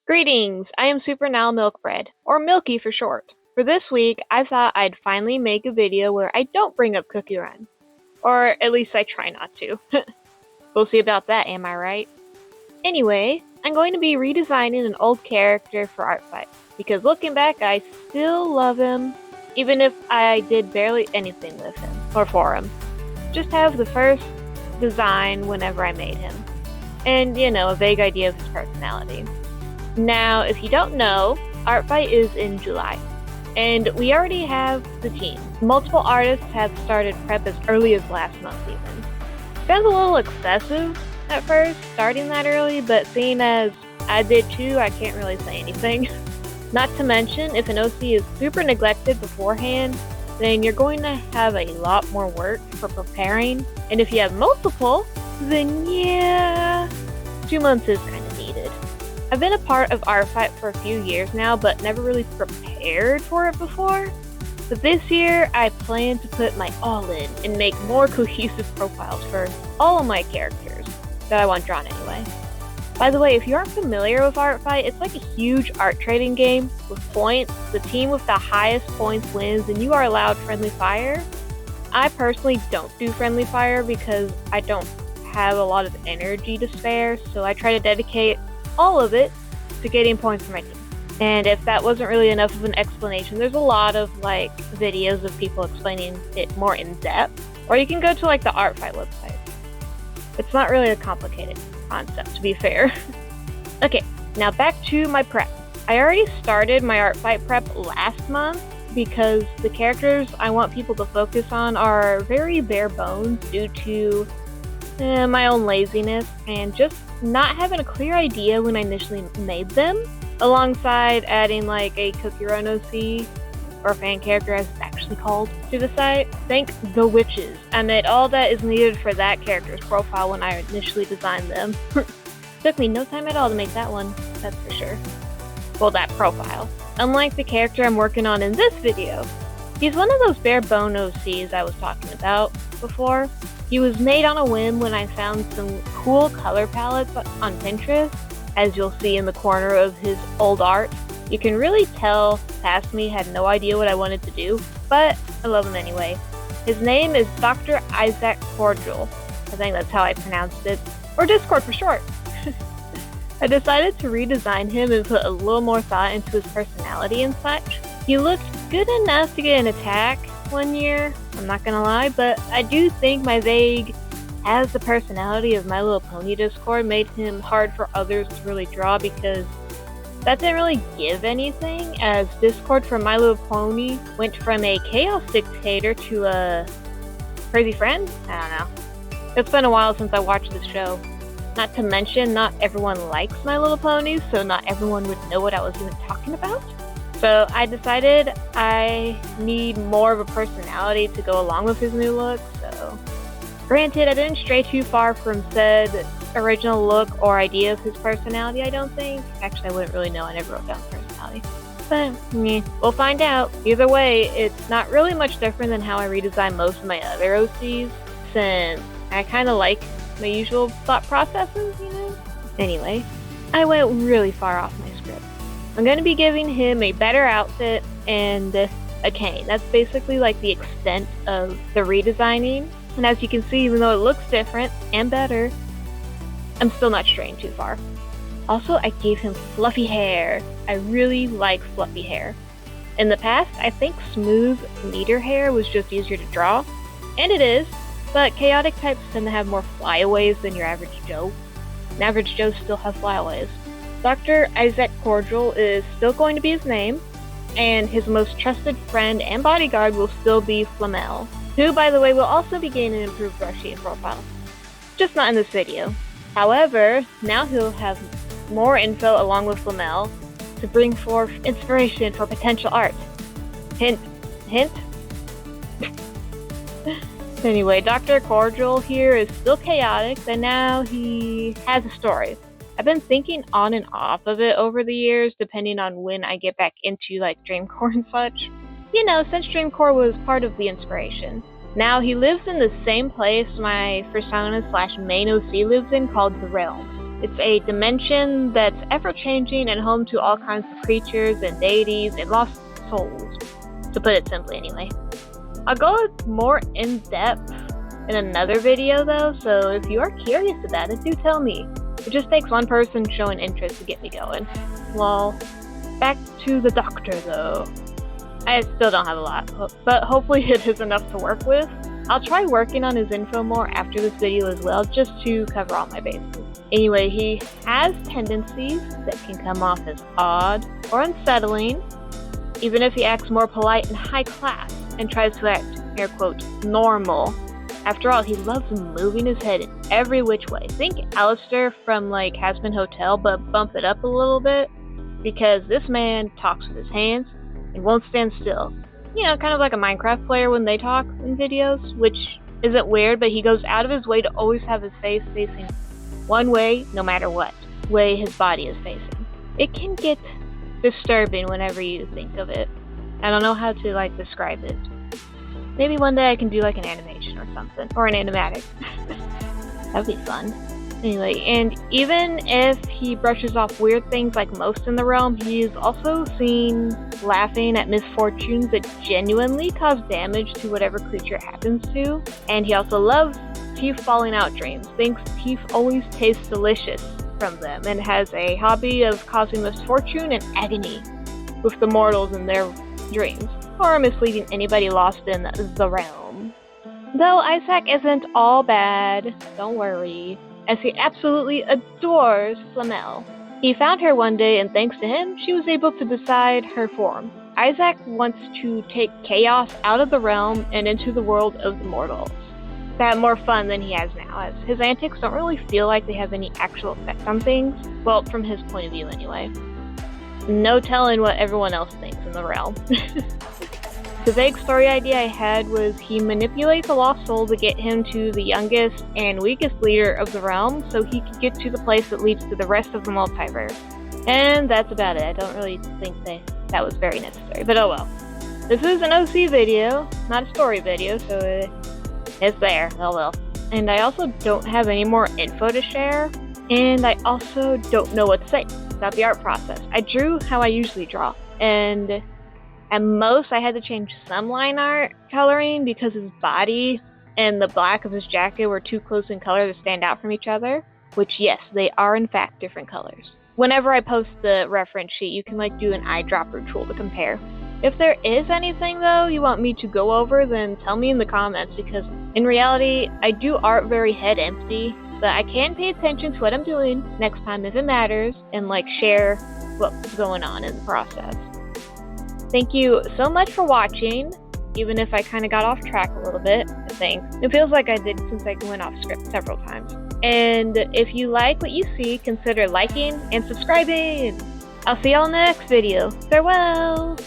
Greetings! I am Super Nile Milkbread, or Milky for short. For this week, I thought I'd finally make a video where I don't bring up Cookie Run. Or at least I try not to. We'll see about that, am I right? Anyway, I'm going to be redesigning an old character for Artfight, because looking back, I still love him, even if I did barely anything with him, or for him. Just have the first design whenever I made him. And, a vague idea of his personality. Now, if you don't know, Artfight is in July, and we already have the team. Multiple artists have started prep as early as last month even. Sounds a little excessive at first, starting that early, but seeing as I did too, I can't really say anything. Not to mention, if an OC is super neglected beforehand, then you're going to have a lot more work for preparing, and if you have multiple, then yeah, 2 months is kind of needed. I've been a part of Artfight for a few years now, but never really prepared for it before. But this year, I plan to put my all in and make more cohesive profiles for all of my characters that I want drawn anyway. By the way, if you aren't familiar with Artfight, it's like a huge art trading game with points. The team with the highest points wins, and you are allowed friendly fire. I personally don't do friendly fire because I don't have a lot of energy to spare, so I try to dedicate all of it to getting points for my team. And if that wasn't really enough of an explanation, there's a lot of videos of people explaining it more in depth, or you can go to the Artfight website. It's not really a complicated concept, to be fair. Okay, now back to my prep. I already started my Artfight prep last month because the characters I want people to focus on are very bare bones due to my own laziness and just not having a clear idea when I initially made them, alongside adding a Cookie Run OC, or fan character as it's actually called, to the site. Thank the witches. I made all that is needed for that character's profile when I initially designed them. Took me no time at all to make that one, that's for sure. Well, that profile. Unlike the character I'm working on in this video, he's one of those bare bone OCs I was talking about before. He was made on a whim when I found some cool color palettes on Pinterest, as you'll see in the corner of his old art. You can really tell past me had no idea what I wanted to do, but I love him anyway. His name is Dr. Isaac Cordial. I think that's how I pronounced it, or Discord for short. I decided to redesign him and put a little more thought into his personality and such. He looked good enough to get an attack one year, I'm not gonna lie, but I do think my vague has the personality of My Little Pony Discord made him hard for others to really draw, because that didn't really give anything, as Discord from My Little Pony went from a chaos dictator to a crazy friend? I don't know. It's been a while since I watched this show. Not to mention, not everyone likes My Little Ponies, so not everyone would know what I was even talking about. So I decided I need more of a personality to go along with his new look, so granted, I didn't stray too far from said original look or idea of his personality, I don't think. Actually, I wouldn't really know, I never wrote down his personality. But, we'll find out. Either way, it's not really much different than how I redesign most of my other OCs, since I kind of like my usual thought processes, Anyway, I went really far off my script. I'm going to be giving him a better outfit and a cane. That's basically the extent of the redesigning. And as you can see, even though it looks different and better, I'm still not straying too far. Also, I gave him fluffy hair. I really like fluffy hair. In the past, I think smooth, neater hair was just easier to draw. And it is, but chaotic types tend to have more flyaways than your average Joe. And average Joes still have flyaways. Dr. Isaac Cordial is still going to be his name, and his most trusted friend and bodyguard will still be Flamel, who, by the way, will also be gaining an improved brush sheet profile. Just not in this video. However, now he'll have more info along with Flamel to bring forth inspiration for potential art. Hint, hint? Anyway, Dr. Cordial here is still chaotic, but now he has a story. I've been thinking on and off of it over the years, depending on when I get back into Dreamcore and such. Since Dreamcore was part of the inspiration. Now he lives in the same place my persona/main OC lives in, called the Realm. It's a dimension that's ever-changing and home to all kinds of creatures and deities and lost souls, to put it simply anyway. I'll go more in-depth in another video though, so if you are curious about it, do tell me. It just takes one person showing interest to get me going. Well, back to the doctor though. I still don't have a lot, but hopefully it is enough to work with. I'll try working on his info more after this video as well, just to cover all my bases. Anyway, he has tendencies that can come off as odd or unsettling, even if he acts more polite and high class and tries to act, air quote, normal. After all, he loves moving his head in every which way. Think Alistair from like Hazbin Hotel, but bump it up a little bit, because this man talks with his hands and won't stand still. You know, kind of like a Minecraft player when they talk in videos, which isn't weird, but he goes out of his way to always have his face facing one way, no matter what way his body is facing. It can get disturbing whenever you think of it. I don't know how to like describe it. Maybe one day I can do like an animation or something, or an animatic. That'd be fun. Anyway, and even if he brushes off weird things like most in the realm, he is also seen laughing at misfortunes that genuinely cause damage to whatever creature it happens to. And he also loves teeth falling out dreams, thinks teeth always taste delicious from them, and has a hobby of causing misfortune and agony with the mortals in their dreams, or misleading anybody lost in the realm. Though Isaac isn't all bad, don't worry, as he absolutely adores Flamel. He found her one day, and thanks to him, she was able to decide her form. Isaac wants to take chaos out of the realm and into the world of the mortals. To have more fun than he has now, as his antics don't really feel like they have any actual effect on things. Well, from his point of view anyway. No telling what everyone else thinks in the realm. The vague story idea I had was he manipulates a lost soul to get him to the youngest and weakest leader of the realm so he can get to the place that leads to the rest of the multiverse. And that's about it. I don't really think that was very necessary, but oh well. This is an OC video, not a story video, so it's there. Oh well. And I also don't have any more info to share, and I also don't know what to say about the art process. I drew how I usually draw, and at most, I had to change some line art coloring because his body and the black of his jacket were too close in color to stand out from each other, which yes, they are in fact different colors. Whenever I post the reference sheet, you can like do an eyedropper tool to compare. If there is anything though you want me to go over, then tell me in the comments, because in reality, I do art very head empty, but I can pay attention to what I'm doing next time if it matters, and like share what's going on in the process. Thank you so much for watching, even if I kind of got off track a little bit, I think. It feels like I did since I went off script several times. And if you like what you see, consider liking and subscribing. I'll see y'all in the next video. Farewell!